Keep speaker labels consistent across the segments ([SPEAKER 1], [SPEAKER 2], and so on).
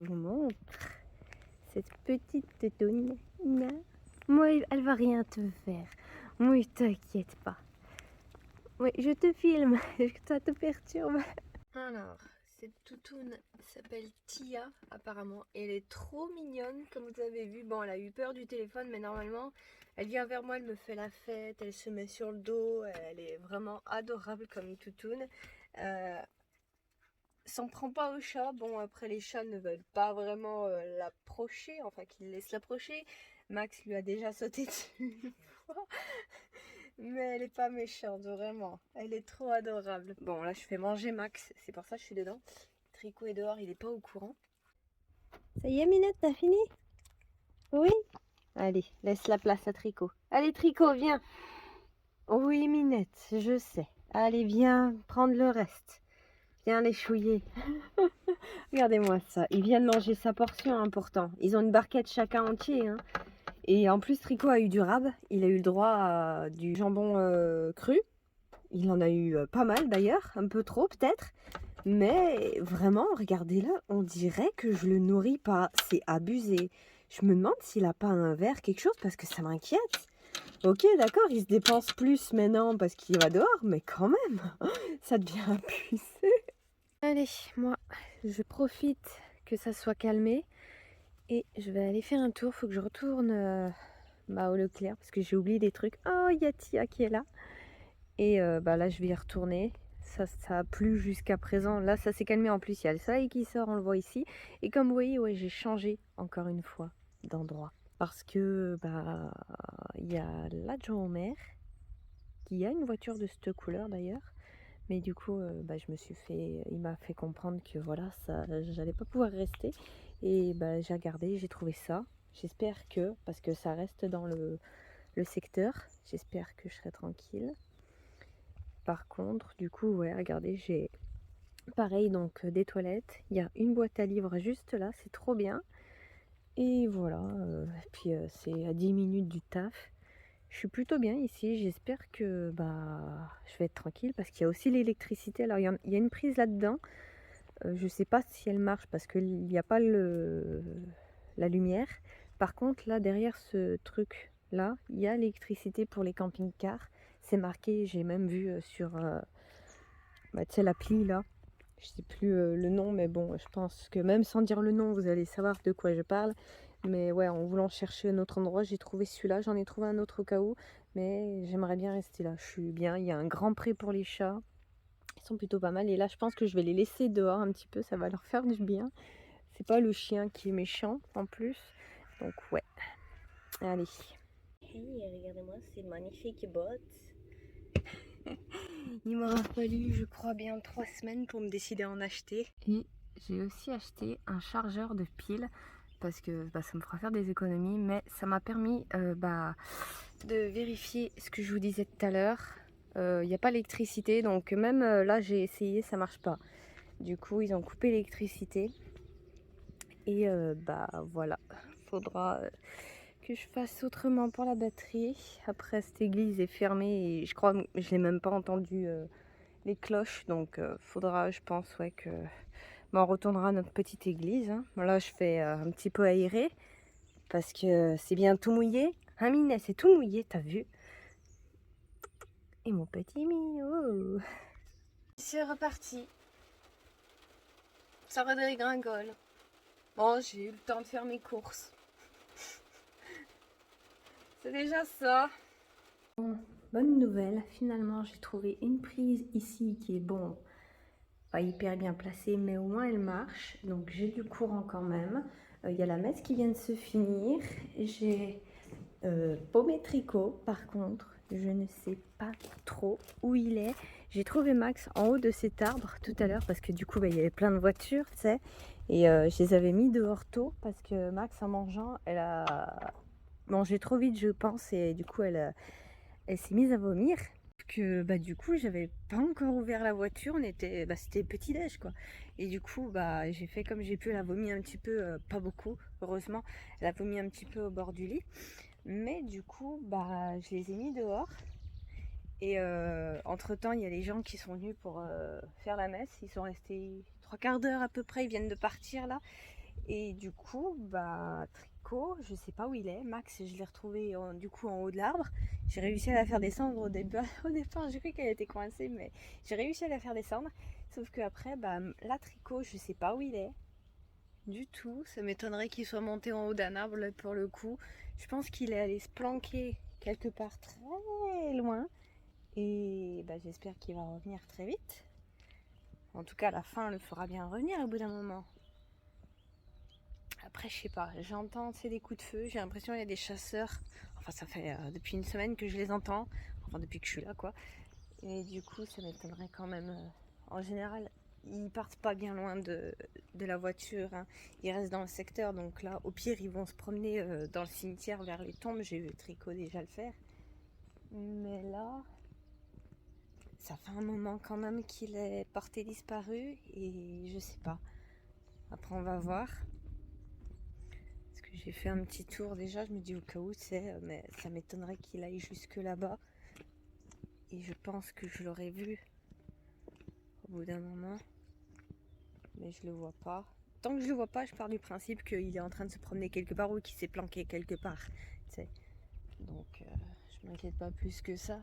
[SPEAKER 1] Je vous montre cette petite teutoune. Moi, elle va rien te faire. Moi, t'inquiète pas. Oui, je te filme, que ça te perturbe. Alors, cette toutoune s'appelle Tia, apparemment. Elle est trop mignonne, comme vous avez vu. Bon, elle a eu peur du téléphone, mais normalement, elle vient vers moi, elle me fait la fête, elle se met sur le dos. Elle est vraiment adorable comme toutoune. S'en prend pas au chat. Bon, après, les chats ne veulent pas vraiment l'approcher, enfin qu'ils laissent l'approcher. Max lui a déjà sauté dessus une fois. Mais elle est pas méchante, vraiment. Elle est trop adorable. Bon, là, je fais manger Max, c'est pour ça que je suis dedans. Tricot est dehors, il est pas au courant. Ça y est, Minette, t'as fini? Oui? Allez, laisse la place à Tricot. Allez, Tricot, viens. Oui, Minette, je sais. Allez, viens prendre le reste. Viens les chouiller. Regardez-moi ça. Il vient de manger sa portion, hein, pourtant. Ils ont une barquette chacun entier. Hein. Et en plus, Tricot a eu du rab. Il a eu le droit à du jambon cru. Il en a eu pas mal d'ailleurs. Un peu trop peut-être. Mais vraiment, regardez-le. On dirait que je le nourris pas. C'est abusé. Je me demande s'il a pas un verre, quelque chose, parce que ça m'inquiète. Ok, d'accord, il se dépense plus maintenant parce qu'il va dehors. Mais quand même, ça devient abusé. Allez, moi, je profite que ça soit calmé et je vais aller faire un tour. Faut que je retourne au Leclerc parce que j'ai oublié des trucs. Oh, il y a Tia qui est là. Et là, je vais y retourner. Ça a plu jusqu'à présent. Là, ça s'est calmé en plus. Il y a le soleil qui sort, on le voit ici. Et comme vous voyez, ouais, j'ai changé encore une fois d'endroit. Parce que il y a l'adjoint au maire qui a une voiture de cette couleur d'ailleurs. Mais du coup, je me suis fait, il m'a fait comprendre que voilà, ça, j'allais pas pouvoir rester. Et j'ai regardé, j'ai trouvé ça. J'espère que, parce que ça reste dans le secteur, j'espère que je serai tranquille. Par contre, du coup, ouais, regardez, j'ai pareil, donc des toilettes. Il y a une boîte à livres juste là, c'est trop bien. Et voilà, puis c'est à 10 minutes du taf. Je suis plutôt bien ici, j'espère que je vais être tranquille parce qu'il y a aussi l'électricité. Alors il y a une prise là-dedans, je sais pas si elle marche parce qu'il n'y a pas la lumière. Par contre là derrière ce truc là, il y a l'électricité pour les camping-cars. C'est marqué, j'ai même vu sur tu sais l'appli là, je sais plus le nom, mais bon, je pense que même sans dire le nom, vous allez savoir de quoi je parle. Mais ouais, en voulant chercher un autre endroit, j'ai trouvé celui-là. J'en ai trouvé un autre au cas où, mais j'aimerais bien rester là. Je suis bien. Il y a un grand pré pour les chats. Ils sont plutôt pas mal. Et là, je pense que je vais les laisser dehors un petit peu. Ça va leur faire du bien. C'est pas le chien qui est méchant en plus. Donc ouais. Allez. Hey, regardez-moi ces magnifiques bottes. Il m'aura fallu, je crois, bien 3 semaines pour me décider à en acheter. Et j'ai aussi acheté un chargeur de piles parce que ça me fera faire des économies, mais ça m'a permis de vérifier ce que je vous disais tout à l'heure. Il n'y a pas l'électricité, donc même là j'ai essayé, ça marche pas. Du coup, ils ont coupé l'électricité et voilà, faudra que je fasse autrement pour la batterie. Après, cette église est fermée et je crois que je l'ai même pas entendu les cloches, donc faudra, je pense, ouais, que on retournera à notre petite église. Hein. Là, je fais un petit peu aérer parce que c'est bien tout mouillé. Hein, Minet, c'est tout mouillé, t'as vu? Et mon petit Mio. C'est reparti. Ça redégringole. Bon, j'ai eu le temps de faire mes courses. C'est déjà ça. Bon, bonne nouvelle, finalement j'ai trouvé une prise ici qui est bon, pas hyper bien placée, mais au moins elle marche. Donc j'ai du courant quand même. Il y a la messe qui vient de se finir. J'ai paumé Tricot, par contre, je ne sais pas trop où il est. J'ai trouvé Max en haut de cet arbre tout à l'heure parce que du coup il y avait plein de voitures, tu sais. Et je les avais mis dehors tôt parce que Max en mangeant, elle a mangé trop vite je pense et du coup elle s'est mise à vomir. Que du coup j'avais pas encore ouvert la voiture, on était c'était petit déj quoi, et du coup j'ai fait comme j'ai pu, elle a vomi un petit peu, pas beaucoup heureusement, elle a vomi un petit peu au bord du lit, mais du coup je les ai mis dehors et entre temps il y a les gens qui sont venus pour faire la messe, ils sont restés 3 quarts d'heure à peu près, ils viennent de partir là, Et du coup, bah, Tricot, je sais pas où il est. Max, je l'ai retrouvé du coup en haut de l'arbre. J'ai réussi à la faire descendre au début. Au départ, j'ai cru qu'elle était coincée, mais j'ai réussi à la faire descendre. Sauf que après, bah, la Tricot, je sais pas où il est. Du tout. Ça m'étonnerait qu'il soit monté en haut d'un arbre là, pour le coup. Je pense qu'il est allé se planquer quelque part très loin. Et bah, j'espère qu'il va revenir très vite. En tout cas, la faim le fera bien revenir au bout d'un moment. Après, je sais pas, j'entends des coups de feu, j'ai l'impression qu'il y a des chasseurs. Enfin, ça fait depuis une semaine que je les entends, enfin depuis que je suis là, quoi. Et du coup, ça m'étonnerait quand même. En général, ils partent pas bien loin de la voiture, hein. Ils restent dans le secteur, donc là, au pire, ils vont se promener dans le cimetière vers les tombes. J'ai vu Tricot déjà le faire. Mais là, ça fait un moment quand même qu'il est porté disparu et je sais pas. Après, on va voir. J'ai fait un petit tour déjà, je me dis au cas où c'est, mais ça m'étonnerait qu'il aille jusque là-bas. Et je pense que je l'aurais vu au bout d'un moment. Mais je le vois pas. Tant que je le vois pas, je pars du principe qu'il est en train de se promener quelque part ou qu'il s'est planqué quelque part. T'sais. Donc je m'inquiète pas plus que ça.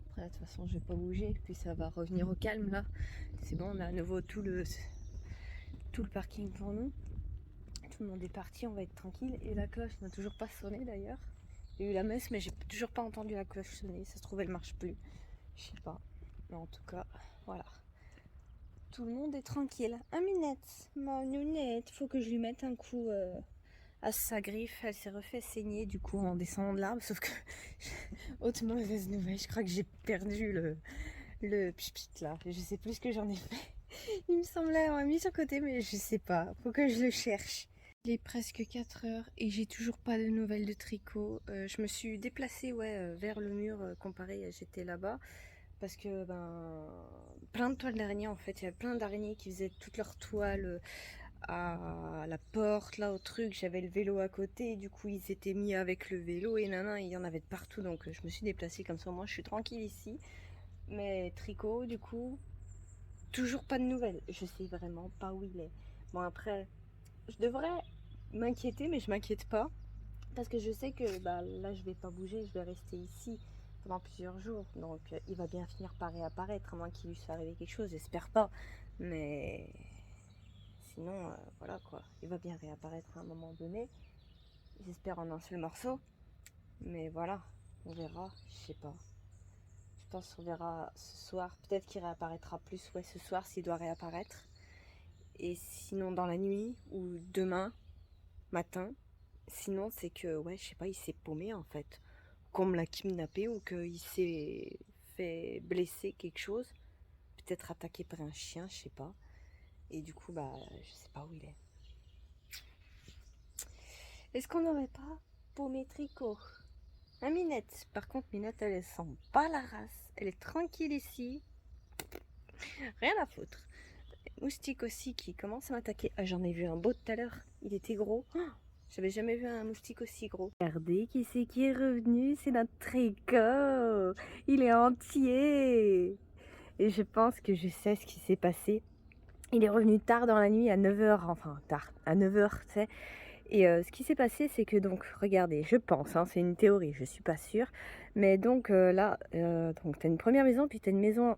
[SPEAKER 1] Après, de toute façon, je vais pas bouger. Puis ça va revenir au calme là. C'est bon, on a à nouveau tout le parking pour nous. Tout le monde est parti, on va être tranquille. Et la cloche n'a toujours pas sonné d'ailleurs. Il y a eu la messe, mais j'ai toujours pas entendu la cloche sonner. Ça se trouve, elle marche plus. Je sais pas. Mais en tout cas, voilà. Tout le monde est tranquille. Ah, Minette, ma nounette, faut que je lui mette un coup à sa griffe. Elle s'est refait saigner du coup en descendant de l'arbre. Sauf que, haute mauvaise nouvelle, je crois que j'ai perdu le pchit là. Je sais plus ce que j'en ai fait. Il me semblait avoir mis sur le côté, mais je sais pas. Faut que je le cherche. Il est presque 4 heures et j'ai toujours pas de nouvelles de Tricot. Je me suis déplacée vers le mur comparé à j'étais là-bas. Parce que plein de toiles d'araignées en fait, il y avait plein d'araignées qui faisaient toutes leurs toiles à la porte, là au truc, j'avais le vélo à côté, et du coup ils s'étaient mis avec le vélo et il y en avait de partout, donc je me suis déplacée comme ça, moi je suis tranquille ici. Mais Tricot du coup, toujours pas de nouvelles, je sais vraiment pas où il est. Bon après, je devrais m'inquiéter mais je m'inquiète pas. Parce que je sais que là, je vais pas bouger, je vais rester ici pendant plusieurs jours. Donc, il va bien finir par réapparaître, à moins qu'il lui soit arrivé quelque chose, j'espère pas. Mais sinon, voilà quoi. Il va bien réapparaître à un moment donné. J'espère en un seul morceau. Mais voilà, on verra, je sais pas. Je pense qu'on verra ce soir. Peut-être qu'il réapparaîtra plus, ce soir s'il doit réapparaître. Et sinon, dans la nuit ou demain matin. Sinon, c'est que, je sais pas, il s'est paumé en fait. Qu'on me l'a kidnappé ou qu'il s'est fait blesser quelque chose. Peut-être attaqué par un chien, je sais pas. Et du coup, je sais pas où il est. Est-ce qu'on n'aurait pas paumé Tricot? Hein, Minette? Par contre, Minette, elle sent pas la race. Elle est tranquille ici. Rien à foutre. Moustique aussi qui commence à m'attaquer. Ah, j'en ai vu un beau tout à l'heure. Il était gros. Oh, j'avais jamais vu un moustique aussi gros. Regardez qui c'est qui est revenu, c'est notre Tricot. Il est entier. Et je pense que je sais ce qui s'est passé. Il est revenu tard dans la nuit à 9 heures, enfin tard, à 9 heures, tu sais. Et ce qui s'est passé, c'est que donc, regardez, je pense, hein, c'est une théorie, je suis pas sûre. Mais donc là, donc t'as une première maison, puis t'as une maison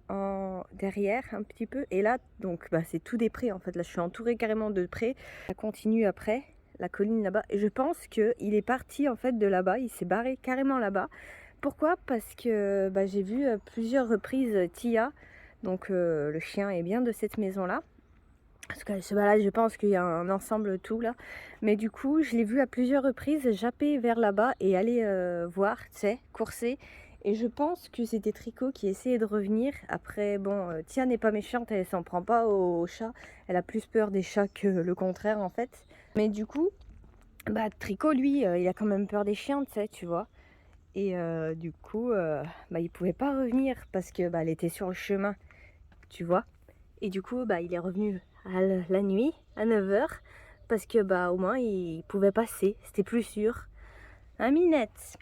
[SPEAKER 1] derrière un petit peu. Et là, donc c'est tout des prés en fait. Là, je suis entourée carrément de prés. Ça continue après, la colline là-bas. Et je pense qu'il est parti en fait de là-bas, il s'est barré carrément là-bas. Pourquoi? Parce que j'ai vu plusieurs reprises Tia, donc le chien est bien de cette maison-là. Parce qu'elle se balade, je pense qu'il y a un ensemble tout là. Mais du coup, je l'ai vu à plusieurs reprises japper vers là-bas et aller voir, tu sais, courser. Et je pense que c'était Tricot qui essayait de revenir. Après, bon, Tia n'est pas méchante, elle s'en prend pas aux chats. Elle a plus peur des chats que le contraire en fait. Mais du coup, Tricot, lui, il a quand même peur des chiens, tu sais, tu vois. Et du coup, il pouvait pas revenir parce que elle était sur le chemin, tu vois. Et du coup, il est revenu à la nuit, à 9 heures, parce que au moins il pouvait passer, c'était plus sûr. Hein, Minette?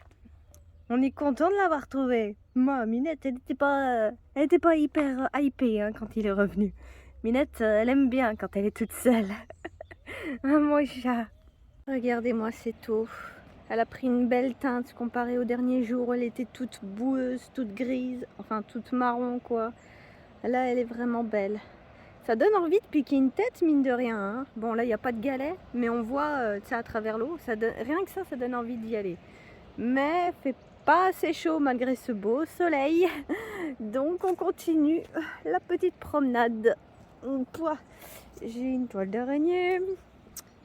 [SPEAKER 1] On est content de l'avoir trouvé. Moi, Minette, elle était pas hyper hypée hein, quand il est revenu. Minette, elle aime bien quand elle est toute seule. Mon chat. Regardez-moi cette eau. Elle a pris une belle teinte comparée au dernier jour où elle était toute boueuse, toute grise, enfin toute marron quoi. Là elle est vraiment belle. Ça donne envie de piquer une tête mine de rien. Hein. Bon là il n'y a pas de galet, mais on voit à travers l'eau. Rien que ça donne envie d'y aller. Mais fait pas assez chaud malgré ce beau soleil. Donc on continue la petite promenade. J'ai une toile d'araignée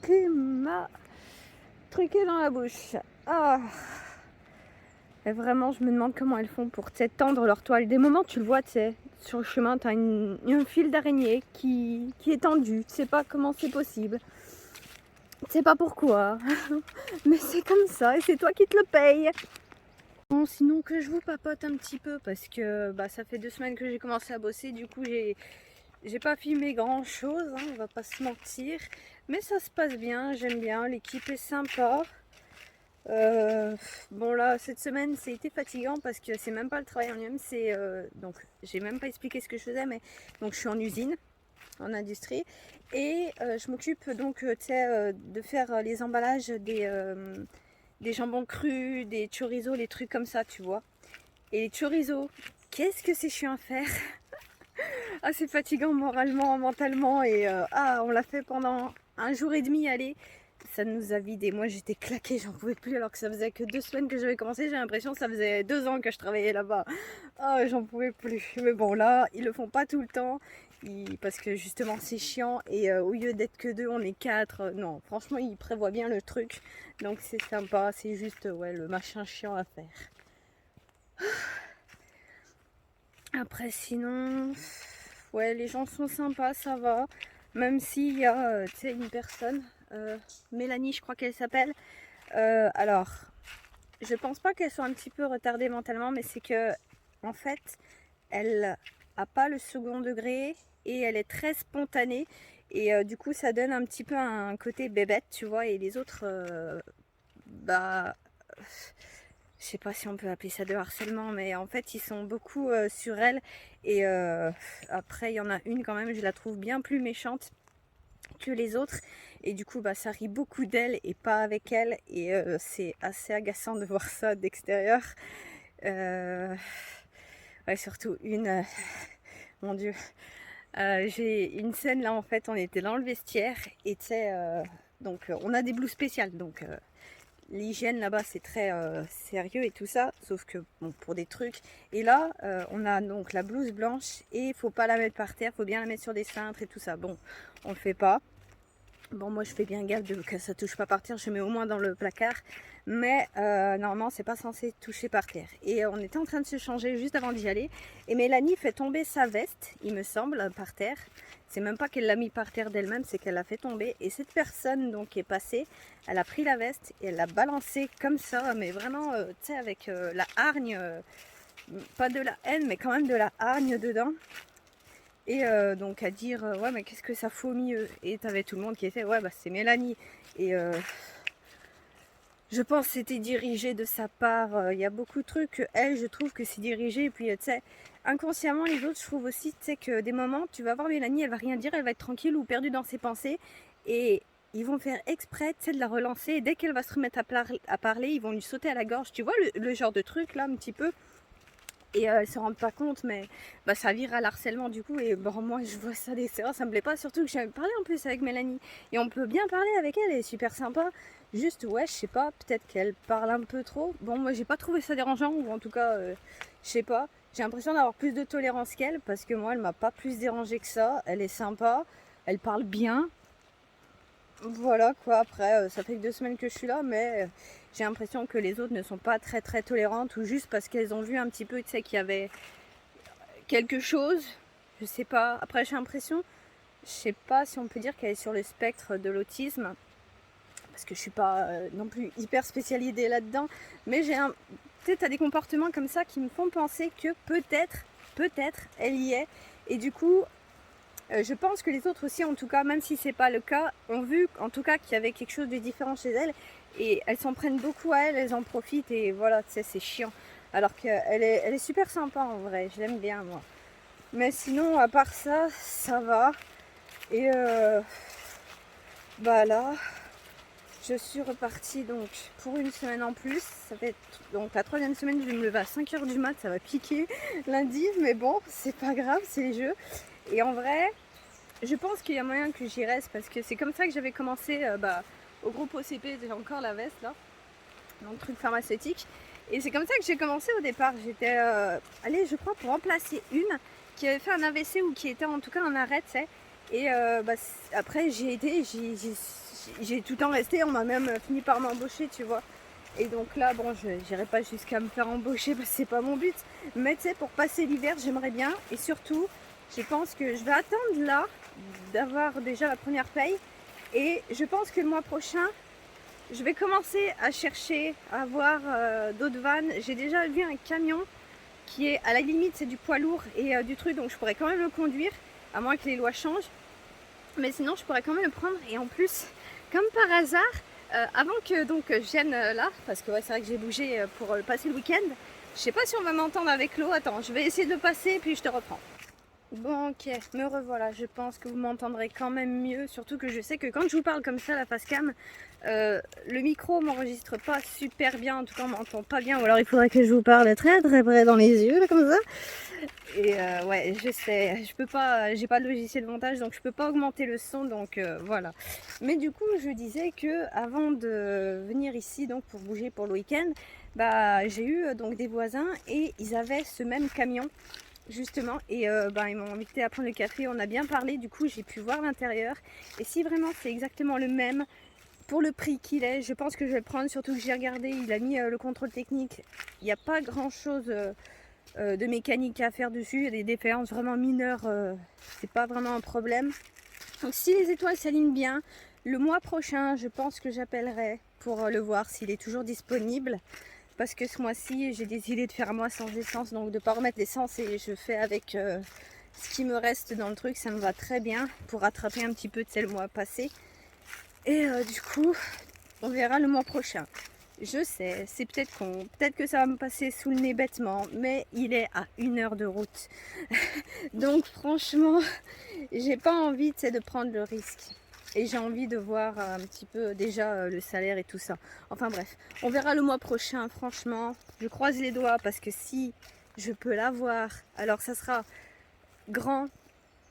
[SPEAKER 1] qui m'a truqué dans la bouche. Ah. Et vraiment, je me demande comment elles font pour tendre leur toile. Des moments, tu le vois, tu sais, sur le chemin, tu as un fil d'araignée qui est tendu. Tu sais pas comment c'est possible. Tu sais pas pourquoi. Mais c'est comme ça et c'est toi qui te le payes. Bon, sinon que je vous papote un petit peu parce que ça fait 2 semaines que j'ai commencé à bosser. Du coup, j'ai pas filmé grand chose, hein, on va pas se mentir. Mais ça se passe bien, j'aime bien, l'équipe est sympa. Bon là cette semaine ça a été fatigant parce que c'est même pas le travail en lui-même, c'est donc j'ai même pas expliqué ce que je faisais, mais donc je suis en usine, en industrie et je m'occupe donc tu sais de faire les emballages des jambons crus, des chorizo, les trucs comme ça tu vois. Et les chorizo, qu'est-ce que c'est chiant à faire. Ah c'est fatigant moralement, mentalement et on l'a fait pendant 1 jour et demi, allez. Ça nous a vidé. Moi j'étais claquée, j'en pouvais plus alors que ça faisait que 2 semaines que j'avais commencé. J'ai l'impression que ça faisait 2 ans que je travaillais là-bas. Ah j'en pouvais plus. Mais bon là, ils le font pas tout le temps. Parce que justement c'est chiant et au lieu d'être que 2, on est 4. Non, franchement ils prévoient bien le truc. Donc c'est sympa, c'est juste ouais, le machin chiant à faire. Après sinon, ouais les gens sont sympas, ça va. Même s'il y a tu sais, une personne, Mélanie je crois qu'elle s'appelle. Alors, je pense pas qu'elle soit un petit peu retardée mentalement, mais c'est que en fait, elle a pas le second degré et elle est très spontanée et du coup ça donne un petit peu un côté bébête, tu vois, et les autres, je sais pas si on peut appeler ça de harcèlement, mais en fait ils sont beaucoup sur elle et après il y en a une quand même, je la trouve bien plus méchante que les autres et du coup ça rit beaucoup d'elle et pas avec elle et c'est assez agaçant de voir ça d'extérieur. Ouais, surtout une mon dieu, j'ai une scène là en fait, on était dans le vestiaire et tu sais donc on a des blouses spéciales donc l'hygiène là-bas c'est très sérieux et tout ça, sauf que bon, pour des trucs. Et là on a donc la blouse blanche et il faut pas la mettre par terre, faut bien la mettre sur des cintres et tout ça. Bon, on le fait pas. Bon, moi je fais bien gaffe que ça touche pas par terre, je mets au moins dans le placard, mais normalement c'est pas censé toucher par terre. Et on était en train de se changer juste avant d'y aller, et Mélanie fait tomber sa veste, il me semble, par terre. C'est même pas qu'elle l'a mis par terre d'elle-même, c'est qu'elle l'a fait tomber. Et cette personne donc qui est passée, elle a pris la veste et elle l'a balancée comme ça, mais vraiment, tu sais, avec la hargne, pas de la haine, mais quand même de la hargne dedans. Et donc à dire ouais mais qu'est-ce que ça fout au milieu, et t'avais tout le monde qui était ouais c'est Mélanie et je pense que c'était dirigé de sa part. Il y a beaucoup de trucs que elle je trouve que c'est dirigé, et puis tu sais inconsciemment les autres je trouve aussi, tu sais que des moments tu vas voir Mélanie, elle va rien dire, elle va être tranquille ou perdue dans ses pensées et ils vont faire exprès de la relancer, et dès qu'elle va se remettre à parler ils vont lui sauter à la gorge, tu vois le genre de truc là un petit peu. Et elles se rendent pas compte, mais ça vire à l'harcèlement du coup. Et bon, moi je vois ça des séances, ça me plaît pas. Surtout que j'ai parlé en plus avec Mélanie. Et on peut bien parler avec elle, elle est super sympa. Juste, ouais, je sais pas, peut-être qu'elle parle un peu trop. Bon, moi j'ai pas trouvé ça dérangeant, ou en tout cas, je sais pas. J'ai l'impression d'avoir plus de tolérance qu'elle, parce que moi elle m'a pas plus dérangé que ça. Elle est sympa, elle parle bien. Voilà quoi, après ça fait que 2 semaines que je suis là, mais j'ai l'impression que les autres ne sont pas très très tolérantes, ou juste parce qu'elles ont vu un petit peu, tu sais, qu'il y avait quelque chose, je sais pas. Après j'ai l'impression, je sais pas si on peut dire qu'elle est sur le spectre de l'autisme, parce que je suis pas non plus hyper spécialisée là-dedans, mais j'ai un... tu sais, t'as des comportements comme ça qui me font penser que peut-être elle y est, et du coup je pense que les autres aussi, en tout cas, même si c'est pas le cas, ont vu en tout cas qu'il y avait quelque chose de différent chez elles, et elles s'en prennent beaucoup à elle, elles en profitent, et voilà, tu sais, c'est chiant. Alors qu'elle est super sympa en vrai, je l'aime bien moi. Mais sinon, à part ça, ça va. Et bah là, je suis repartie donc pour une semaine en plus. Ça va être donc la 3e semaine, je vais me lever à 5 h du mat, ça va piquer lundi, mais bon, c'est pas grave, c'est les jeux. Et en vrai, je pense qu'il y a moyen que j'y reste parce que c'est comme ça que j'avais commencé au groupe OCP, j'ai encore la veste là, dans le truc pharmaceutique. Et c'est comme ça que j'ai commencé au départ. J'étais allée, je crois, pour remplacer une qui avait fait un AVC ou qui était en tout cas en arrêt, tu sais. Et après, j'ai tout le temps resté. On m'a même fini par m'embaucher, tu vois. Et donc là, bon, je n'irai pas jusqu'à me faire embaucher parce que c'est pas mon but. Mais tu sais, pour passer l'hiver, j'aimerais bien. Et surtout, je pense que je vais attendre là d'avoir déjà la première paye. Et je pense que le mois prochain, je vais commencer à chercher, à voir d'autres vannes. J'ai déjà vu un camion qui est à la limite, c'est du poids lourd et du truc, donc je pourrais quand même le conduire, à moins que les lois changent. Mais sinon, je pourrais quand même le prendre. Et en plus, comme par hasard, avant que donc je vienne là, parce que ouais, c'est vrai que j'ai bougé pour passer le week-end, je sais pas si on va m'entendre avec l'eau. Attends, je vais essayer de le passer et puis je te reprends. Bon, ok, me revoilà. Je pense que vous m'entendrez quand même mieux, surtout que je sais que quand je vous parle comme ça, la face cam, le micro m'enregistre pas super bien, en tout cas on m'entend pas bien, ou alors il faudrait que je vous parle très très près dans les yeux, là, comme ça. Et ouais, je sais, je peux pas, j'ai pas de logiciel de montage, donc je peux pas augmenter le son, donc voilà. Mais du coup, je disais que avant de venir ici, donc pour bouger pour le week-end, bah j'ai eu donc des voisins et ils avaient ce même camion. Justement, et ils m'ont invité à prendre le café, on a bien parlé, du coup j'ai pu voir l'intérieur. Et si vraiment c'est exactement le même, pour le prix qu'il est, je pense que je vais le prendre, surtout que j'ai regardé, il a mis le contrôle technique. Il n'y a pas grand chose de mécanique à faire dessus, il y a des défaillances vraiment mineures, c'est pas vraiment un problème. Donc si les étoiles s'alignent bien, le mois prochain, je pense que j'appellerai pour le voir s'il est toujours disponible. Parce que ce mois-ci, j'ai décidé de faire un mois sans essence, donc de ne pas remettre l'essence et je fais avec ce qui me reste dans le truc, ça me va très bien pour rattraper un petit peu de le mois passé. Et du coup, on verra le mois prochain. Je sais, c'est peut-être con, peut-être que ça va me passer sous le nez bêtement, mais il est à 1 heure de route. Donc franchement, j'ai pas envie de prendre le risque. Et j'ai envie de voir un petit peu déjà le salaire et tout ça. Enfin bref, on verra le mois prochain, franchement. Je croise les doigts parce que si je peux l'avoir, alors ça sera grand,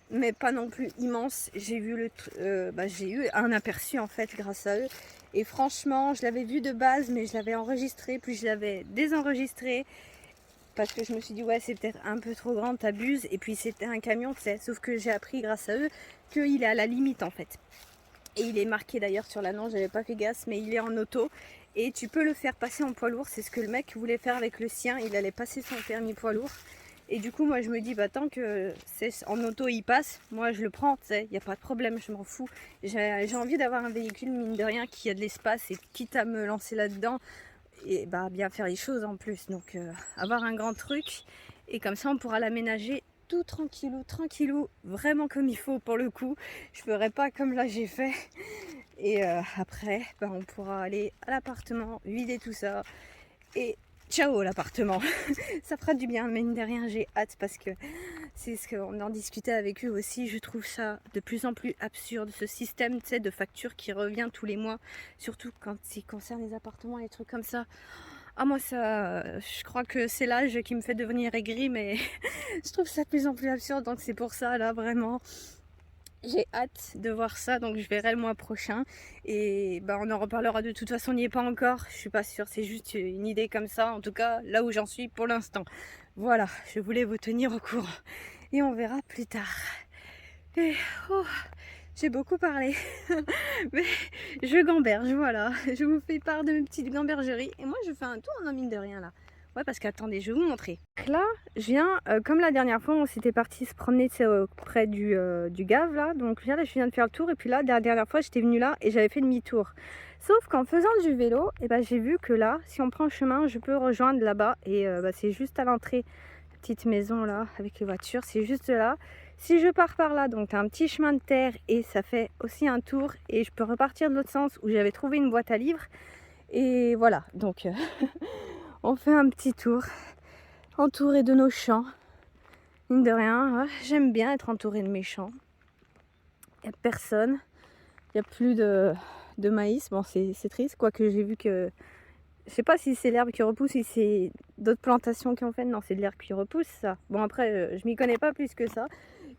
[SPEAKER 1] mais pas non plus immense. J'ai eu un aperçu en fait grâce à eux. Et franchement, je l'avais vu de base, mais je l'avais enregistré, puis je l'avais désenregistré. Parce que je me suis dit, ouais, c'est peut-être un peu trop grand, t'abuses. Et puis c'était un camion, tu sais. Sauf que j'ai appris grâce à eux qu'il est à la limite en fait. Et il est marqué d'ailleurs sur l'annonce, j'avais pas fait gaffe, mais il est en auto. Et tu peux le faire passer en poids lourd, c'est ce que le mec voulait faire avec le sien. Il allait passer son permis poids lourd. Et du coup, moi je me dis, bah tant que c'est en auto il passe, moi je le prends, tu sais, il n'y a pas de problème, je m'en fous. J'ai envie d'avoir un véhicule, mine de rien, qui a de l'espace et quitte à me lancer là-dedans, et bah bien faire les choses en plus. Donc avoir un grand truc, et comme ça on pourra l'aménager tout tranquillou, tranquillou, vraiment comme il faut pour le coup. Je ferai pas comme là j'ai fait. Et après, bah, on pourra aller à l'appartement, vider tout ça. Et ciao l'appartement. Ça fera du bien, mais mine de rien, j'ai hâte parce que c'est ce qu'on en discutait avec eux aussi. Je trouve ça de plus en plus absurde, ce système de facture qui revient tous les mois, surtout quand il concerne les appartements et les trucs comme ça. Ah moi ça, je crois que c'est l'âge qui me fait devenir aigri, mais je trouve ça de plus en plus absurde, donc c'est pour ça là vraiment. J'ai hâte de voir ça, donc je verrai le mois prochain. Et bah, on en reparlera, de toute façon, on n'y est pas encore. Je suis pas sûre, c'est juste une idée comme ça. En tout cas, là où j'en suis pour l'instant. Voilà, je voulais vous tenir au courant. Et on verra plus tard. Et j'ai beaucoup parlé. Mais je gamberge, voilà. Je vous fais part de mes petites gambergeries. Et moi, je fais un tour en mine de rien là. Ouais, parce qu'attendez, je vais vous montrer. Là, je viens, comme la dernière fois, on s'était parti se promener près du Gave, là. Donc là, je viens de faire le tour. Et puis là, la dernière fois, j'étais venue là et j'avais fait demi-tour. Sauf qu'en faisant du vélo, et ben, j'ai vu que là, si on prend le chemin, je peux rejoindre là-bas. Et c'est juste à l'entrée, petite maison là, avec les voitures. C'est juste là. Si je pars par là, donc un petit chemin de terre et ça fait aussi un tour. Et je peux repartir de l'autre sens où j'avais trouvé une boîte à livres. Et voilà, donc... on fait un petit tour, entouré de nos champs. Mine de rien, j'aime bien être entouré de mes champs. Il n'y a personne. Il n'y a plus de maïs. Bon, c'est triste, quoique j'ai vu que... Je sais pas si c'est l'herbe qui repousse, si c'est d'autres plantations qui ont fait. Non, c'est de l'herbe qui repousse, ça. Bon, après, je m'y connais pas plus que ça.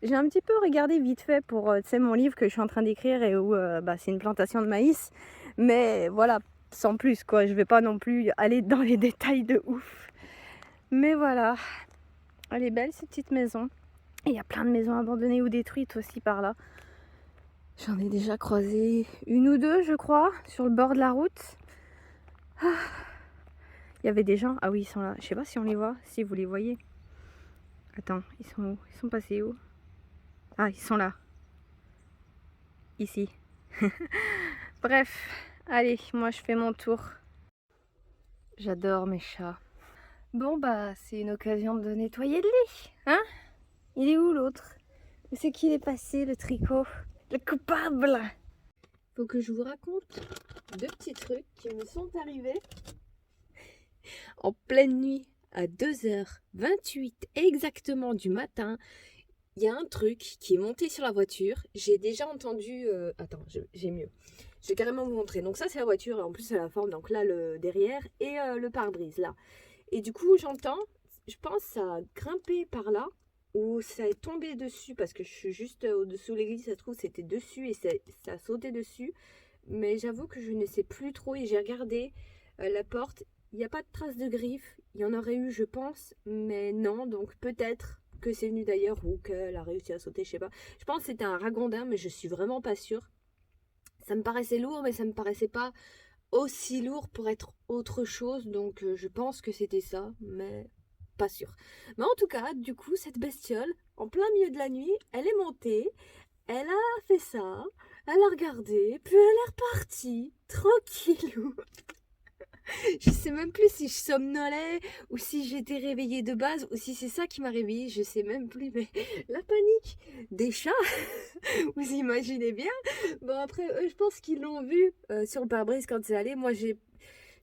[SPEAKER 1] J'ai un petit peu regardé vite fait pour, tu sais, mon livre que je suis en train d'écrire et où c'est une plantation de maïs. Mais voilà, sans plus, quoi. Je vais pas non plus aller dans les détails de ouf. Mais voilà, elle est belle, cette petite maison. Et il y a plein de maisons abandonnées ou détruites aussi par là. J'en ai déjà croisé une ou deux, je crois, sur le bord de la route. Il y avait des gens. Ah oui, ils sont là. Je sais pas si on les voit, si vous les voyez. Attends, ils sont où? Ils sont passés où? Ah, ils sont là. Ici. Bref, allez, moi je fais mon tour. J'adore mes chats. Bon bah, c'est une occasion de nettoyer le lit, hein? Il est où l'autre? Où c'est qu'il est passé, le tricot? Le coupable! Faut que je vous raconte deux petits trucs qui me sont arrivés en pleine nuit à 2h28 exactement du matin. Il y a un truc qui est monté sur la voiture. J'ai déjà entendu... Attends, j'ai mieux. Je vais carrément vous montrer. Donc ça, c'est la voiture. Et en plus, c'est la forme. Donc là, le derrière et le pare-brise, là. Et du coup, j'entends... Je pense que ça a grimpé par là. Ou ça est tombé dessus. Parce que je suis juste au-dessous de l'église. Ça se trouve, c'était dessus. Et ça a sauté dessus. Mais j'avoue que je ne sais plus trop. Et j'ai regardé la porte. Il n'y a pas de traces de griffes. Il y en aurait eu, je pense. Mais non. Donc peut-être... que c'est venu d'ailleurs ou qu'elle a réussi à sauter, je sais pas. Je pense que c'était un ragondin, mais je suis vraiment pas sûre. Ça me paraissait lourd, mais ça me paraissait pas aussi lourd pour être autre chose, donc je pense que c'était ça, mais pas sûr. Mais en tout cas, du coup, cette bestiole, en plein milieu de la nuit, elle est montée, elle a fait ça, elle a regardé, puis elle est repartie, tranquillou. Je sais même plus si je somnolais ou si j'étais réveillée de base ou si c'est ça qui m'a réveillée, je sais même plus. Mais la panique des chats, vous imaginez bien. Bon après, eux, je pense qu'ils l'ont vu sur le pare-brise quand c'est allé. Moi,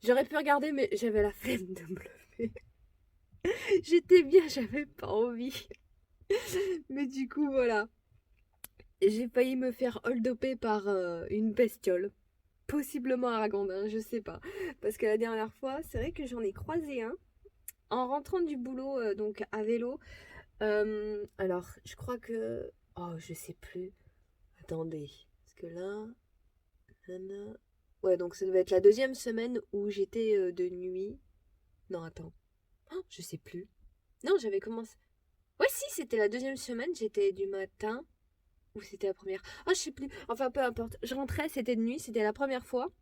[SPEAKER 1] j'aurais pu regarder, mais j'avais la flemme de me lever. J'étais bien, j'avais pas envie. Mais du coup, voilà. J'ai failli me faire hold-upper par une bestiole. Possiblement un ragondin, je sais pas. Parce que la dernière fois, c'est vrai que j'en ai croisé un en rentrant du boulot, donc à vélo. Alors, je crois que... Oh, je sais plus. Attendez. Parce que là... Nana... Ouais, donc ça devait être la deuxième semaine où j'étais de nuit. Non, attends. Oh, je sais plus. Non, j'avais commencé... Ouais, si, c'était la deuxième semaine. J'étais du matin. Ou c'était la première? Ah, je sais plus. Enfin, peu importe. Je rentrais, c'était de nuit. C'était la première fois.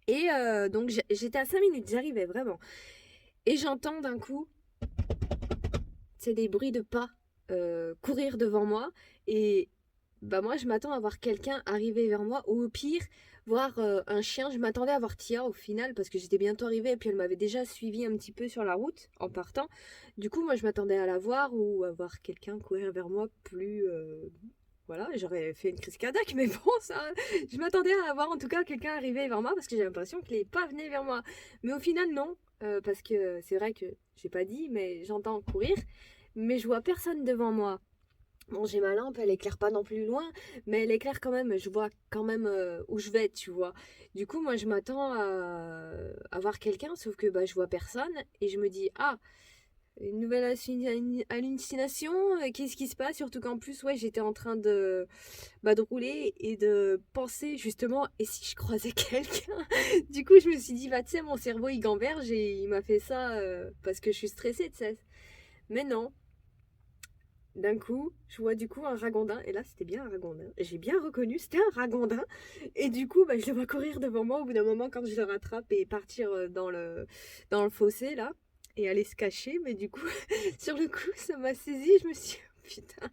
[SPEAKER 1] Et donc, j'étais à 5 minutes. J'arrivais vraiment. Et j'entends d'un coup... C'est des bruits de pas courir devant moi. Et bah moi, je m'attends à voir quelqu'un arriver vers moi. Ou au pire, voir un chien. Je m'attendais à voir Tia au final parce que j'étais bientôt arrivée. Et puis elle m'avait déjà suivi un petit peu sur la route en partant. Du coup, moi, je m'attendais à la voir ou à voir quelqu'un courir vers moi plus... Voilà, j'aurais fait une crise cardiaque, mais bon, ça, je m'attendais à avoir en tout cas quelqu'un arriver vers moi parce que j'ai l'impression qu'il n'est pas venu vers moi. Mais au final, non, parce que c'est vrai que j'ai pas dit, mais j'entends courir, mais je vois personne devant moi. Bon, j'ai ma lampe, elle éclaire pas non plus loin, mais elle éclaire quand même, je vois quand même où je vais, tu vois. Du coup, moi, je m'attends à voir quelqu'un, sauf que bah, je vois personne, et je me dis, ah, une nouvelle hallucination, qu'est-ce qui se passe? Surtout qu'en plus, ouais, j'étais en train de rouler et de penser justement, et si je croisais quelqu'un? Du coup, je me suis dit, bah, tu sais, mon cerveau il gamberge et il m'a fait ça parce que je suis stressée, tu sais. Mais non, d'un coup, je vois du coup un ragondin, et là c'était bien un ragondin. J'ai bien reconnu, c'était un ragondin. Et du coup, bah, je le vois courir devant moi au bout d'un moment quand je le rattrape et partir dans le fossé là, et aller se cacher. Mais du coup, sur le coup, ça m'a saisi. Je me suis dit, oh, putain,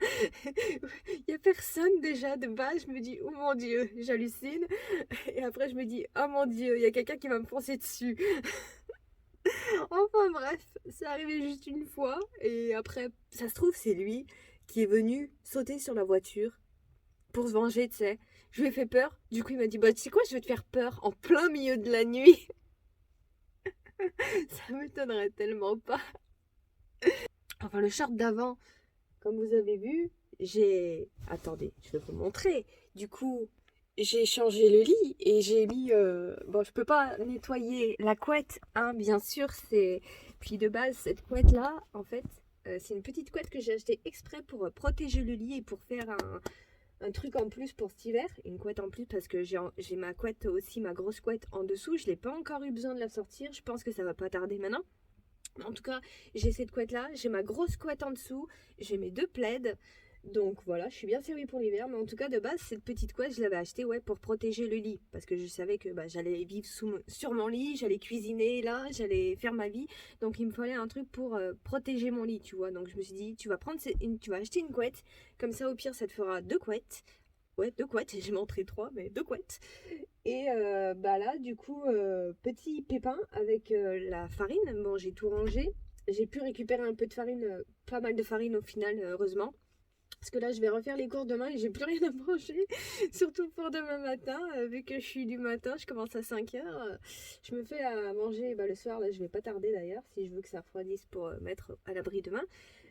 [SPEAKER 1] il n'y a personne déjà de base. Je me dis, oh mon Dieu, j'hallucine. Et après, je me dis, oh mon Dieu, il y a quelqu'un qui va me foncer dessus. Enfin bref, c'est arrivé juste une fois et après, ça se trouve, c'est lui qui est venu sauter sur la voiture pour se venger, tu sais. Je lui ai fait peur, du coup il m'a dit, bah tu sais quoi, je vais te faire peur en plein milieu de la nuit. Ça m'étonnerait tellement pas. Enfin, le short d'avant, comme vous avez vu, j'ai... Attendez, je vais vous montrer. Du coup, j'ai changé le lit et j'ai mis... bon, je peux pas nettoyer la couette, hein, bien sûr, c'est... Puis de base, cette couette-là, en fait, c'est une petite couette que j'ai achetée exprès pour protéger le lit et pour faire un truc en plus pour cet hiver, une couette en plus parce que j'ai ma couette aussi, ma grosse couette en dessous, je n'ai pas encore eu besoin de la sortir, je pense que ça va pas tarder maintenant. En tout cas, j'ai cette couette là, j'ai ma grosse couette en dessous, j'ai mes deux plaids. Donc voilà, je suis bien servie pour l'hiver. Mais en tout cas, de base, cette petite couette, je l'avais achetée ouais, pour protéger le lit. Parce que je savais que bah, j'allais vivre sur mon lit, j'allais cuisiner là, j'allais faire ma vie. Donc il me fallait un truc pour protéger mon lit, tu vois. Donc je me suis dit, tu vas acheter une couette. Comme ça, au pire, ça te fera deux couettes. Ouais, deux couettes, j'ai montré trois, mais deux couettes. Et bah là, du coup, petit pépin avec la farine. Bon, j'ai tout rangé. J'ai pu récupérer un peu de farine, pas mal de farine au final, heureusement. Parce que là, je vais refaire les cours demain et j'ai plus rien à manger. Surtout pour demain matin, vu que je suis du matin, je commence à 5 heures. Je me fais à manger bah, le soir, là, je vais pas tarder d'ailleurs, si je veux que ça refroidisse pour mettre à l'abri demain.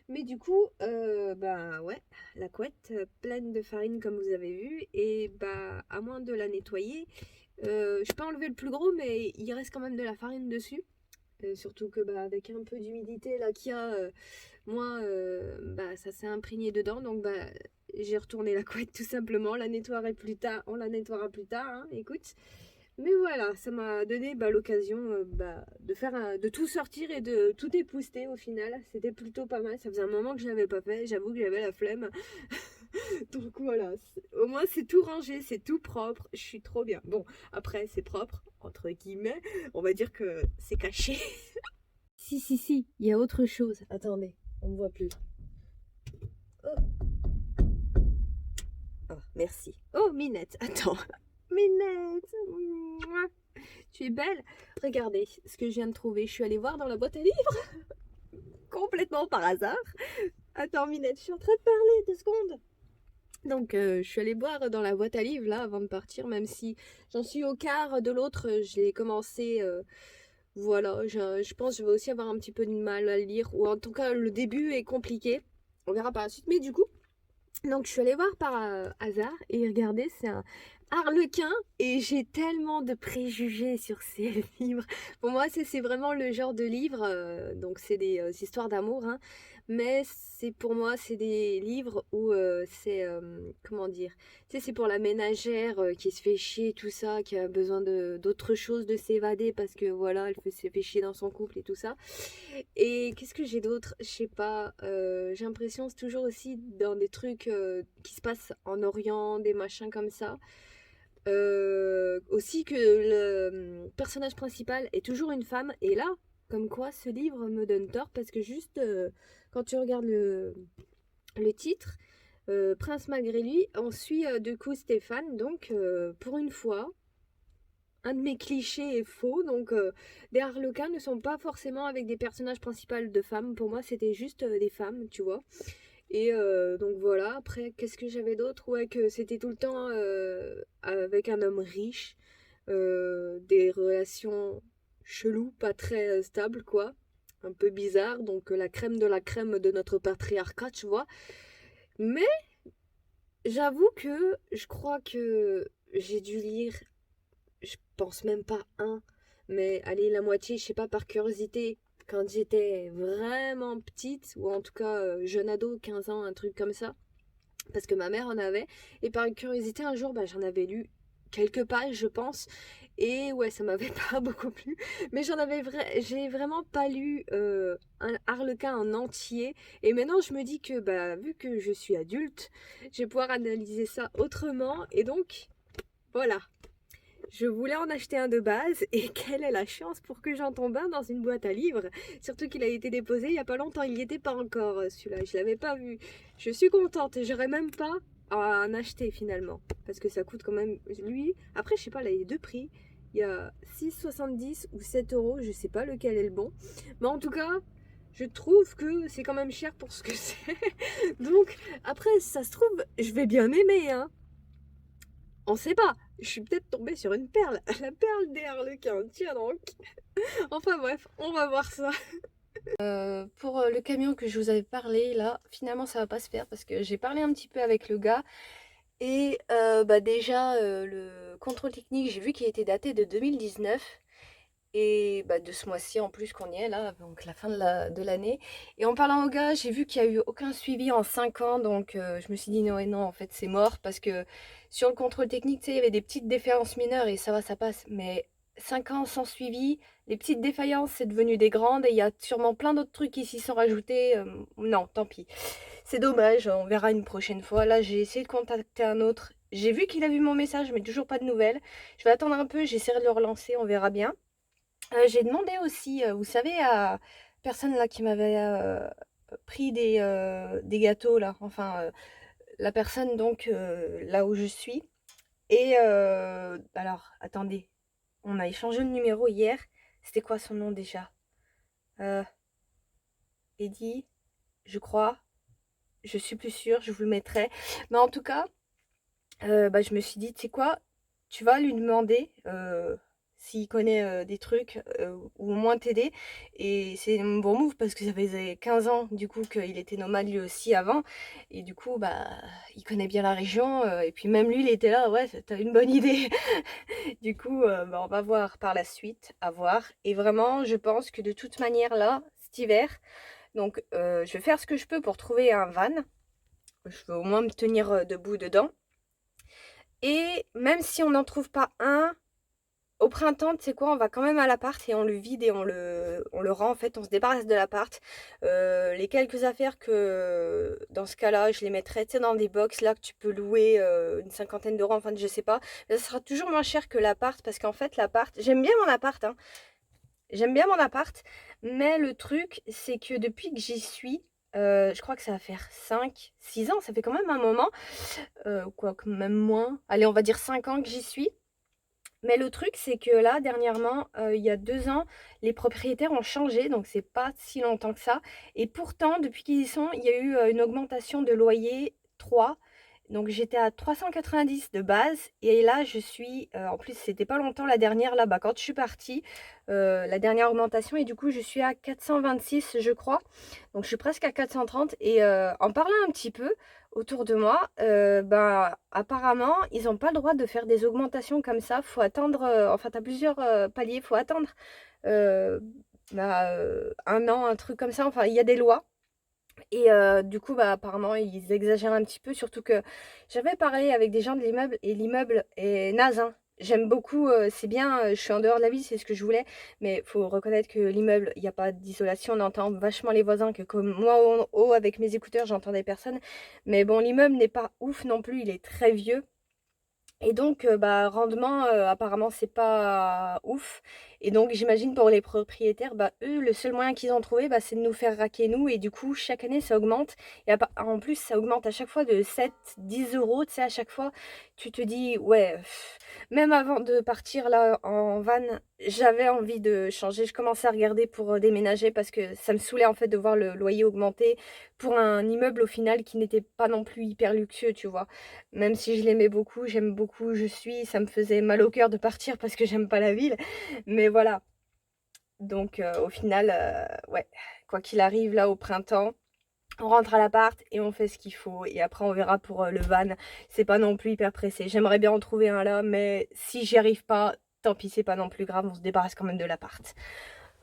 [SPEAKER 1] Mais du coup, bah ouais, la couette pleine de farine comme vous avez vu. Et bah, à moins de la nettoyer, je peux enlever le plus gros, mais il reste quand même de la farine dessus. Surtout que bah, avec un peu d'humidité là qu'il y a, moi bah, ça s'est imprégné dedans. Donc bah, j'ai retourné la couette tout simplement. On la nettoiera plus tard, hein, écoute. Mais voilà, ça m'a donné bah, l'occasion bah, de tout sortir et de tout épousseter au final. C'était plutôt pas mal. Ça faisait un moment que je l'avais pas fait. J'avoue que j'avais la flemme. Donc voilà, au moins c'est tout rangé, c'est tout propre. Je suis trop bien. Bon, après c'est propre, entre guillemets. On va dire que c'est caché. Si, il y a autre chose. Attendez, on me voit plus. Oh, ah, merci. Oh, Minette, attends. Minette, mouah. Tu es belle. Regardez ce que je viens de trouver. Je suis allée voir dans la boîte à livres. Complètement par hasard. Attends, Minette, je suis en train de parler, 2 secondes. Donc, je suis allée boire dans la boîte à livres là avant de partir, même si j'en suis au quart de l'autre. J'ai commencé. Voilà, je pense que je vais aussi avoir un petit peu de mal à le lire, ou en tout cas, le début est compliqué. On verra par la suite. Mais du coup, donc je suis allée voir par hasard et regardez, c'est un harlequin et j'ai tellement de préjugés sur ces livres. Pour moi, c'est vraiment le genre de livre, donc c'est des histoires d'amour, hein, mais c'est pour moi, c'est des livres où c'est, comment dire, tu sais, c'est pour la ménagère qui se fait chier, tout ça, qui a besoin d'autre chose, de s'évader parce que voilà, se fait chier dans son couple et tout ça. Et qu'est-ce que j'ai d'autre? Je sais pas. J'ai l'impression c'est toujours aussi dans des trucs qui se passent en Orient, des machins comme ça. Aussi que le personnage principal est toujours une femme. Et là, comme quoi, ce livre me donne tort parce que juste quand tu regardes le titre, Prince malgré lui, on suit du coup Stéphane. Donc pour une fois un de mes clichés est faux, donc les harlequins ne sont pas forcément avec des personnages principaux de femmes. Pour moi, c'était juste des femmes, tu vois. Et donc voilà, après, qu'est-ce que j'avais d'autre? Ouais, que c'était tout le temps avec un homme riche, des relations cheloues, pas très stables, quoi. Un peu bizarre, donc la crème de la crème de notre patriarcat, tu vois. Mais j'avoue que je crois que j'ai dû lire, je pense même pas un, mais allez, la moitié, je sais pas, par curiosité, quand j'étais vraiment petite, ou en tout cas jeune ado, 15 ans, un truc comme ça, parce que ma mère en avait, et par curiosité, un jour, bah, j'en avais lu quelques pages, je pense, et ouais, ça m'avait pas beaucoup plu, mais j'ai vraiment pas lu un harlequin en entier, et maintenant je me dis que, bah, vu que je suis adulte, je vais pouvoir analyser ça autrement, et donc, voilà. Je voulais en acheter un de base et quelle est la chance pour que j'en tombe un dans une boîte à livres. Surtout qu'il a été déposé il n'y a pas longtemps, il n'y était pas encore celui-là, je ne l'avais pas vu. Je suis contente et j'aurais même pas à en acheter finalement. Parce que ça coûte quand même, lui, après je sais pas, là il y a deux prix. Il y a 6,70 ou 7 euros, je sais pas lequel est le bon. Mais en tout cas, je trouve que c'est quand même cher pour ce que c'est. Donc après, ça se trouve, je vais bien aimer, hein. On sait pas, je suis peut-être tombée sur une perle, la perle des harlequins, tiens donc. Enfin bref, on va voir ça. Pour le camion que je vous avais parlé, là, finalement ça va pas se faire parce que j'ai parlé un petit peu avec le gars Et déjà, le contrôle technique, j'ai vu qu'il était daté de 2019. Et de ce mois-ci en plus qu'on y est là, donc la fin de l'année. Et en parlant au gars, j'ai vu qu'il n'y a eu aucun suivi en 5 ans, donc je me suis dit non et non, en fait c'est mort, parce que sur le contrôle technique, tu sais, il y avait des petites défaillances mineures et ça va, ça passe, mais 5 ans sans suivi, les petites défaillances c'est devenu des grandes et il y a sûrement plein d'autres trucs qui s'y sont rajoutés. Non, tant pis. C'est dommage, on verra une prochaine fois. Là, j'ai essayé de contacter un autre. J'ai vu qu'il a vu mon message, mais toujours pas de nouvelles. Je vais attendre un peu, j'essaierai de le relancer, on verra bien. J'ai demandé aussi, vous savez, à personne là qui m'avait pris des gâteaux là, enfin la personne donc là où je suis. Et alors, attendez, on a échangé de numéro hier. C'était quoi son nom déjà? euh, Eddie, je crois. Je suis plus sûre, je vous le mettrai. Mais en tout cas, je me suis dit, tu sais quoi, tu vas lui demander s'il connaît des trucs ou au moins t'aider. Et c'est un bon move parce que ça faisait 15 ans du coup qu'il était nomade lui aussi avant. Et du coup, il connaît bien la région. Et puis même lui, il était là, ouais, t'as une bonne idée. Du coup, on va voir par la suite, à voir. Et vraiment, je pense que de toute manière, là, cet hiver, donc je vais faire ce que je peux pour trouver un van. Je veux au moins me tenir debout dedans. Et même si on n'en trouve pas un, au printemps, tu sais quoi, on va quand même à l'appart et on le vide et on le rend, en fait, on se débarrasse de l'appart. Les quelques affaires que, dans ce cas-là, je les mettrai, tu sais, dans des box, là, que tu peux louer une cinquantaine d'euros, enfin, je sais pas. Mais ça sera toujours moins cher que l'appart, parce qu'en fait, l'appart, j'aime bien mon appart, hein. J'aime bien mon appart, mais le truc, c'est que depuis que j'y suis, je crois que ça va faire 5, 6 ans, ça fait quand même un moment, quoi que même moins. Allez, on va dire 5 ans que j'y suis. Mais le truc, c'est que là, dernièrement, il y a 2 ans, les propriétaires ont changé, donc c'est pas si longtemps que ça. Et pourtant, depuis qu'ils y sont, il y a eu une augmentation de loyer 3. Donc j'étais à 390 de base et là je suis, en plus c'était pas longtemps la dernière là, quand je suis partie, la dernière augmentation et du coup je suis à 426 je crois. Donc je suis presque à 430 et en parlant un petit peu autour de moi, apparemment ils n'ont pas le droit de faire des augmentations comme ça. Faut attendre, enfin t'as plusieurs paliers, faut attendre euh, 1 an, un truc comme ça. Enfin il y a des lois. Et du coup, apparemment, ils exagèrent un petit peu, surtout que j'avais parlé avec des gens de l'immeuble et l'immeuble est naze, hein. J'aime beaucoup, c'est bien, je suis en dehors de la ville, c'est ce que je voulais, mais il faut reconnaître que l'immeuble, il n'y a pas d'isolation, on entend vachement les voisins, que comme moi en haut avec mes écouteurs, j'entendais personne. Mais bon, l'immeuble n'est pas ouf non plus, il est très vieux. Et donc, rendement, apparemment, c'est pas ouf. Et donc, j'imagine pour les propriétaires, eux, le seul moyen qu'ils ont trouvé, c'est de nous faire raquer nous. Et du coup, chaque année, ça augmente. Et en plus, ça augmente à chaque fois de 7, 10 euros. Tu sais, à chaque fois, tu te dis, ouais, même avant de partir là en van, j'avais envie de changer. Je commençais à regarder pour déménager parce que ça me saoulait en fait de voir le loyer augmenter pour un immeuble au final qui n'était pas non plus hyper luxueux, tu vois. Même si je l'aimais beaucoup, j'aime beaucoup où je suis, ça me faisait mal au cœur de partir parce que j'aime pas la ville. Mais voilà. Donc au final, ouais, quoi qu'il arrive là au printemps, on rentre à l'appart et on fait ce qu'il faut. Et après on verra pour le van. C'est pas non plus hyper pressé. J'aimerais bien en trouver un là, mais si j'y arrive pas, tant pis, c'est pas non plus grave, on se débarrasse quand même de l'appart.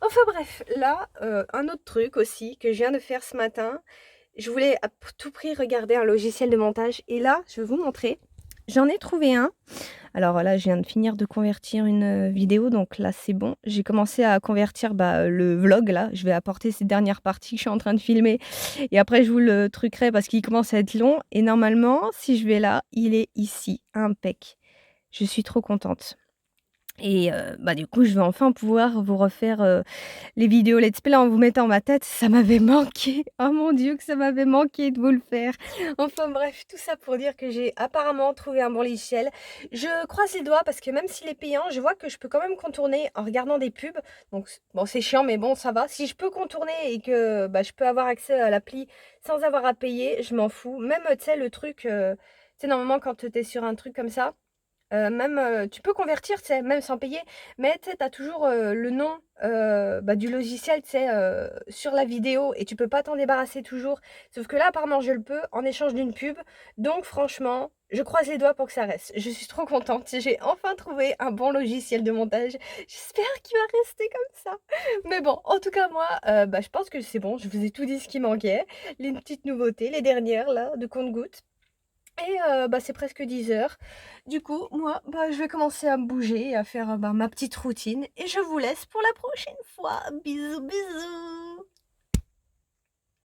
[SPEAKER 1] Enfin bref, là, un autre truc aussi que je viens de faire ce matin. Je voulais à tout prix regarder un logiciel de montage. Et là, je vais vous montrer. J'en ai trouvé un. Alors là, je viens de finir de convertir une vidéo. Donc là, c'est bon. J'ai commencé à convertir le vlog. Là, je vais apporter ces dernières parties que je suis en train de filmer. Et après, je vous le truquerai parce qu'il commence à être long. Et normalement, si je vais là, il est ici. Impec. Je suis trop contente. Et du coup, je vais enfin pouvoir vous refaire les vidéos let's play en vous mettant ma tête. Ça m'avait manqué. Oh mon Dieu, que ça m'avait manqué de vous le faire. Enfin bref, tout ça pour dire que j'ai apparemment trouvé un bon logiciel. Je croise les doigts parce que même s'il est payant, je vois que je peux quand même contourner en regardant des pubs. Donc bon, c'est chiant, mais bon, ça va. Si je peux contourner et que je peux avoir accès à l'appli sans avoir à payer, je m'en fous. Même, tu sais, le truc, tu sais, normalement, quand tu es sur un truc comme ça, Même, tu peux convertir, tu sais, même sans payer, mais tu sais, tu as toujours, le nom, du logiciel, tu sais, sur la vidéo et tu peux pas t'en débarrasser toujours. Sauf que là, apparemment, je le peux en échange d'une pub. Donc franchement, je croise les doigts pour que ça reste. Je suis trop contente, j'ai enfin trouvé un bon logiciel de montage. J'espère qu'il va rester comme ça. Mais bon, en tout cas, moi, je pense que c'est bon, je vous ai tout dit ce qui manquait. Les petites nouveautés, les dernières là, de compte-gouttes. Et c'est presque 10 heures. Du coup, moi, je vais commencer à me bouger et à faire, ma petite routine et je vous laisse pour la prochaine fois. Bisous, bisous!